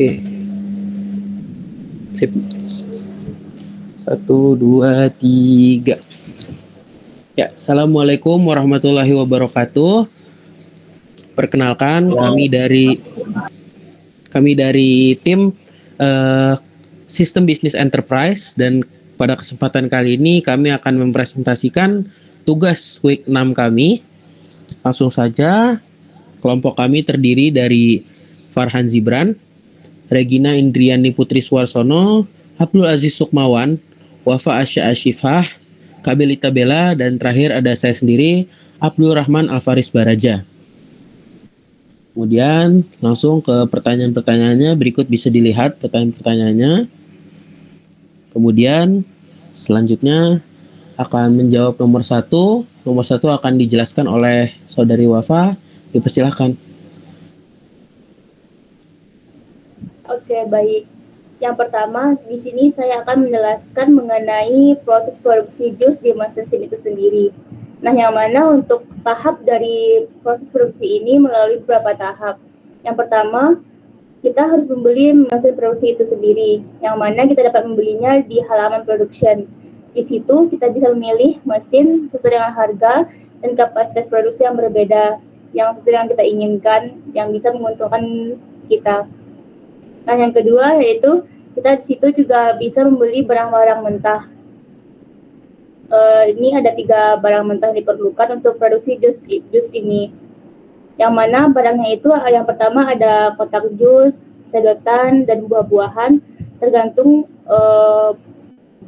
Oke. Sip. 1, 2, 3. Ya, Assalamualaikum warahmatullahi wabarakatuh. Perkenalkan, kami dari tim Sistem Bisnis Enterprise, dan pada kesempatan kali ini kami akan mempresentasikan tugas week 6 kami. Langsung saja, kelompok kami terdiri dari Farhan Zibran, Regina Indriani Putri Suarsono, Abdul Aziz Sukmawan, Wafa Asya Ashifah, Kabelita Bella, dan terakhir ada saya sendiri, Abdul Rahman Alfaris Baraja. Kemudian langsung ke pertanyaan-pertanyaannya. Berikut bisa dilihat pertanyaan-pertanyaannya. Kemudian selanjutnya akan menjawab nomor 1. Nomor 1 akan dijelaskan oleh Saudari Wafa. Dipersilahkan. Oke, baik. Yang pertama, di sini saya akan menjelaskan mengenai proses produksi jus di mesin itu sendiri. Nah, yang mana untuk tahap dari proses produksi ini melalui beberapa tahap. Yang pertama, kita harus membeli mesin produksi itu sendiri, yang mana kita dapat membelinya di halaman production. Di situ kita bisa memilih mesin sesuai dengan harga dan kapasitas produksi yang berbeda, yang sesuai yang kita inginkan, yang bisa menguntungkan kita. Nah, yang kedua yaitu kita di situ juga bisa membeli barang-barang mentah. Ini ada 3 barang mentah yang diperlukan untuk produksi jus ini. Yang mana barangnya itu yang pertama ada kotak jus, sedotan, dan buah-buahan, tergantung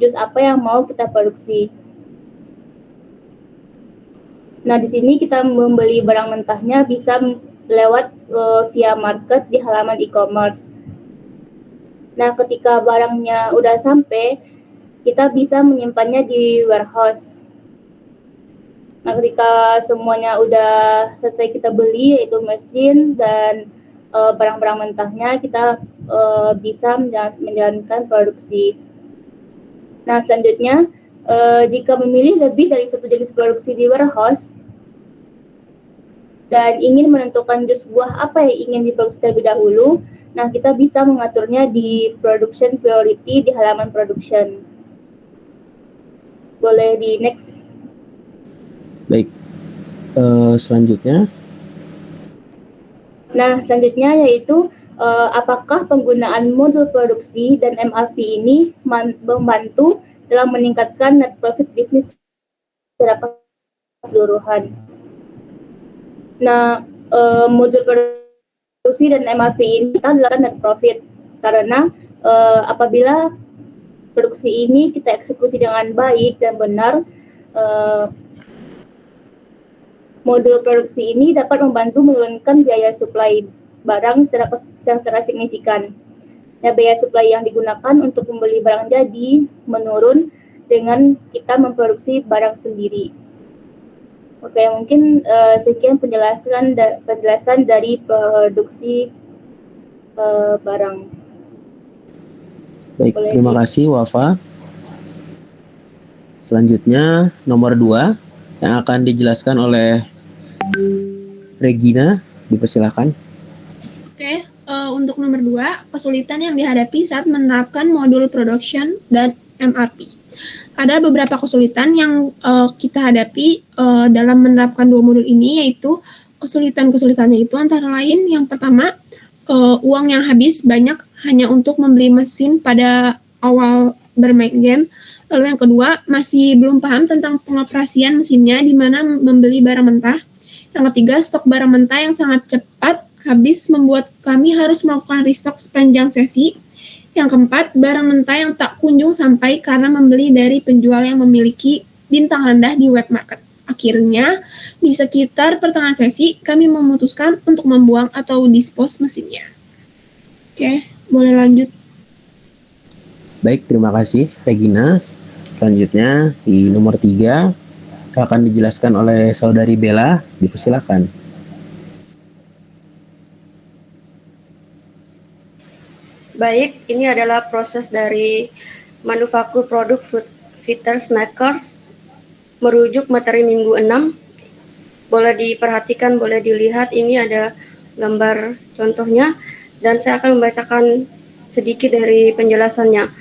jus apa yang mau kita produksi. Nah, di sini kita membeli barang mentahnya bisa lewat via market di halaman e-commerce. Nah, ketika barangnya udah sampai, kita bisa menyimpannya di warehouse. Nah, ketika semuanya udah selesai kita beli, yaitu mesin dan barang-barang mentahnya, kita bisa menjalankan produksi. Nah, selanjutnya, jika memilih lebih dari satu jenis produksi di warehouse dan ingin menentukan jus buah apa yang ingin diproduksi terlebih dahulu, nah kita bisa mengaturnya di production priority di halaman production. Boleh di next. Baik. Selanjutnya. Nah, selanjutnya yaitu apakah penggunaan modul produksi dan MRP ini membantu dalam meningkatkan net profit bisnis secara keseluruhan. Nah, modul produksi dan MRP ini kita adalah net profit karena apabila produksi ini kita eksekusi dengan baik dan benar, modul produksi ini dapat membantu menurunkan biaya suplai barang secara signifikan. Nah, biaya suplai yang digunakan untuk membeli barang jadi menurun dengan kita memproduksi barang sendiri. Oke, mungkin sekian penjelasan dari produksi barang. Baik, terima kasih Wafa. Selanjutnya nomor 2 yang akan dijelaskan oleh Regina. Dipersilakan. Oke, untuk nomor 2, kesulitan yang dihadapi saat menerapkan modul production dan MRP. Ada beberapa kesulitan yang kita hadapi dalam menerapkan 2 modul ini, yaitu kesulitannya itu antara lain yang pertama, uang yang habis banyak hanya untuk membeli mesin pada awal bermain game. Lalu yang kedua, masih belum paham tentang pengoperasian mesinnya di mana membeli barang mentah. Yang ketiga, stok barang mentah yang sangat cepat habis membuat kami harus melakukan restock sepanjang sesi. Yang keempat, barang mentah yang tak kunjung sampai karena membeli dari penjual yang memiliki bintang rendah di web market. Akhirnya, di sekitar pertengahan sesi, kami memutuskan untuk membuang atau dispose mesinnya. Oke, boleh lanjut. Baik, terima kasih Regina. Selanjutnya di nomor 3 akan dijelaskan oleh Saudari Bella. Dipersilakan. Baik, ini adalah proses dari manufaktur produk Fitters Makers merujuk materi minggu 6. Boleh diperhatikan, boleh dilihat, ini ada gambar contohnya dan saya akan membacakan sedikit dari penjelasannya.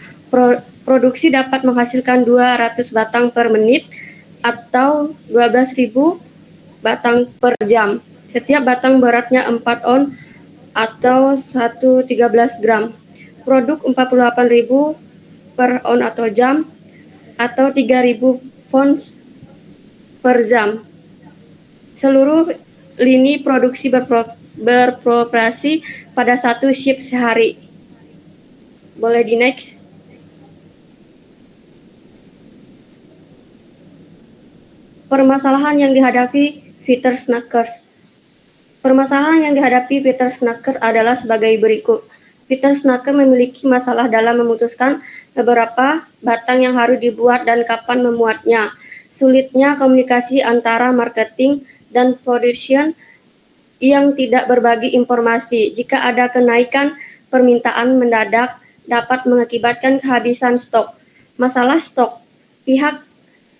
Produksi dapat menghasilkan 200 batang per menit atau 12.000 batang per jam. Setiap batang beratnya 4 on atau 113 gram. Produk 48.000 per on atau jam atau 3.000 fons per jam. Seluruh lini produksi beroperasi pada satu shift sehari. Boleh di next. Permasalahan yang dihadapi Peter Snacker. Permasalahan yang dihadapi Peter Snacker adalah sebagai berikut. Peter Snacker memiliki masalah dalam memutuskan beberapa batang yang harus dibuat dan kapan memuatnya. Sulitnya komunikasi antara marketing dan production yang tidak berbagi informasi. Jika ada kenaikan permintaan mendadak dapat mengakibatkan kehabisan stok. Masalah stok. Pihak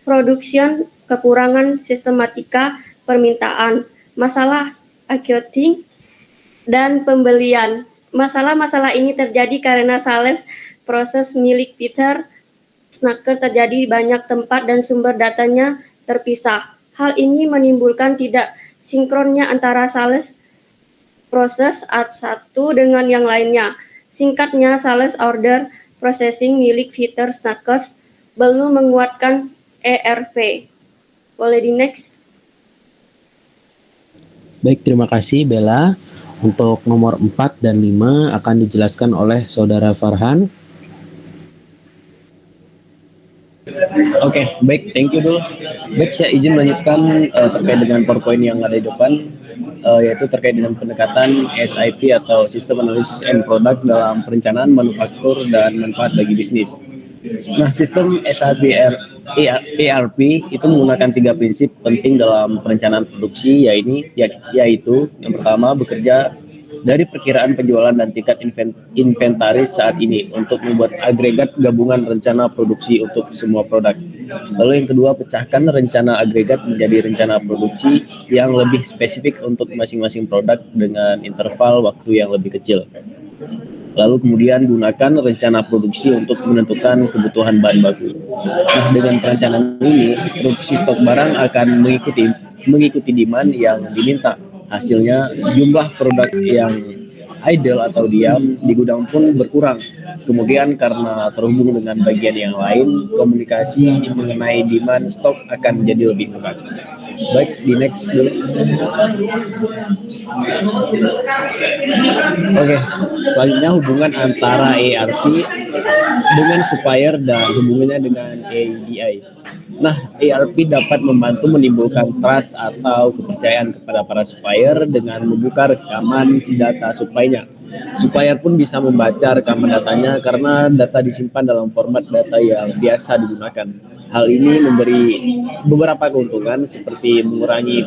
production kekurangan sistematika permintaan, masalah accounting, dan pembelian. Masalah-masalah ini terjadi karena sales proses milik Peter Snacker terjadi di banyak tempat dan sumber datanya terpisah. Hal ini menimbulkan tidak sinkronnya antara sales proses satu dengan yang lainnya. Singkatnya, sales order processing milik Peter Snacker belum menguatkan ERP. Boleh di next. Baik, terima kasih Bella. Untuk nomor 4 dan 5 akan dijelaskan oleh Saudara Farhan. Oke, baik, thank you dulu. Baik, saya izin melanjutkan terkait dengan PowerPoint yang ada di depan, yaitu terkait dengan pendekatan SIP atau System Analysis and Product dalam perencanaan manufaktur dan manfaat bagi bisnis. Nah, sistem SAP ERP itu menggunakan 3 prinsip penting dalam perencanaan produksi, yaitu yang pertama bekerja dari perkiraan penjualan dan tingkat inventaris saat ini untuk membuat agregat gabungan rencana produksi untuk semua produk. Lalu yang kedua, pecahkan rencana agregat menjadi rencana produksi yang lebih spesifik untuk masing-masing produk dengan interval waktu yang lebih kecil. Lalu kemudian gunakan rencana produksi untuk menentukan kebutuhan bahan baku. Nah, dengan perencanaan ini, produksi stok barang akan mengikuti demand yang diminta. Hasilnya, sejumlah produk yang idle atau diam di gudang pun berkurang. Kemudian karena terhubung dengan bagian yang lain, komunikasi mengenai demand stok akan menjadi lebih mudah. Baik, di next dulu. Oke, selanjutnya hubungan antara ERP dengan supplier dan hubungannya dengan ADI. Nah, ERP dapat membantu menimbulkan trust atau kepercayaan kepada para supplier dengan membuka rekaman data supply-nya. Supplier pun bisa membaca rekaman datanya karena data disimpan dalam format data yang biasa digunakan. Hal ini memberi beberapa keuntungan seperti mengurangi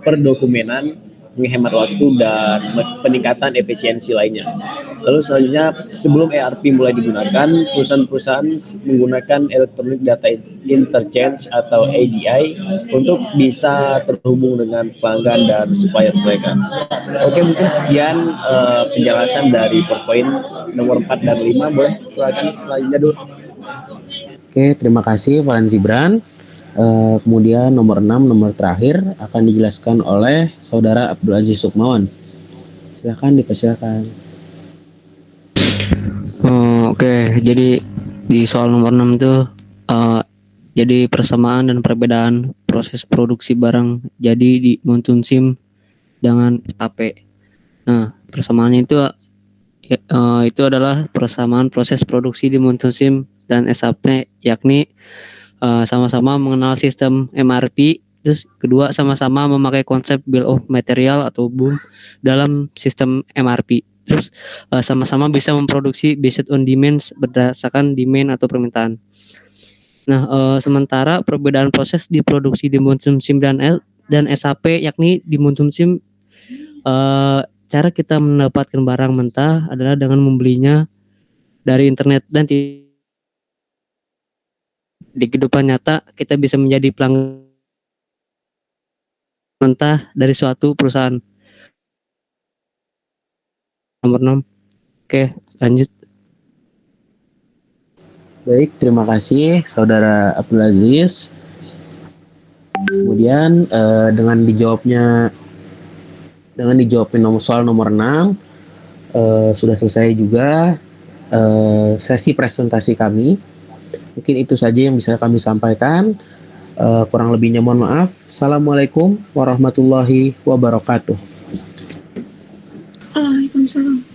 perdokumenan, menghemat waktu, dan peningkatan efisiensi lainnya. Lalu selanjutnya, sebelum ERP mulai digunakan, perusahaan-perusahaan menggunakan Electronic Data Interchange atau ADI untuk bisa terhubung dengan pelanggan dan supplier mereka. Oke, mungkin sekian penjelasan dari PowerPoint nomor 4 dan 5. Boleh silakan selanjutnya dulu. Oke, terima kasih Farhan Zibran. Kemudian nomor 6, nomor terakhir akan dijelaskan oleh Saudara Abdul Aziz Sukmawan. Silakan dipersilakan. Oke, jadi di soal nomor 6 itu jadi persamaan dan perbedaan proses produksi barang jadi di Monsoon Sim dengan SAP. Nah, persamaannya itu adalah persamaan proses produksi di Monsoon Sim dan SAP, yakni sama-sama mengenal sistem MRP, terus kedua sama-sama memakai konsep bill of material atau BOM dalam sistem MRP, terus sama-sama bisa memproduksi based on demand berdasarkan demand atau permintaan. Nah, sementara perbedaan proses di produksi di Monsoon Sim dan SAP, yakni di Monsoon Sim cara kita mendapatkan barang mentah adalah dengan membelinya dari internet, dan di kehidupan nyata kita bisa menjadi pelanggan mentah dari suatu perusahaan. nomor 6. Oke, lanjut. Baik, terima kasih Saudara Abdul Aziz. Kemudian dengan dijawabnya soal nomor 6 sudah selesai juga sesi presentasi kami. Mungkin itu saja yang bisa kami sampaikan. Kurang lebihnya mohon maaf. Assalamualaikum warahmatullahi wabarakatuh. Waalaikumsalam.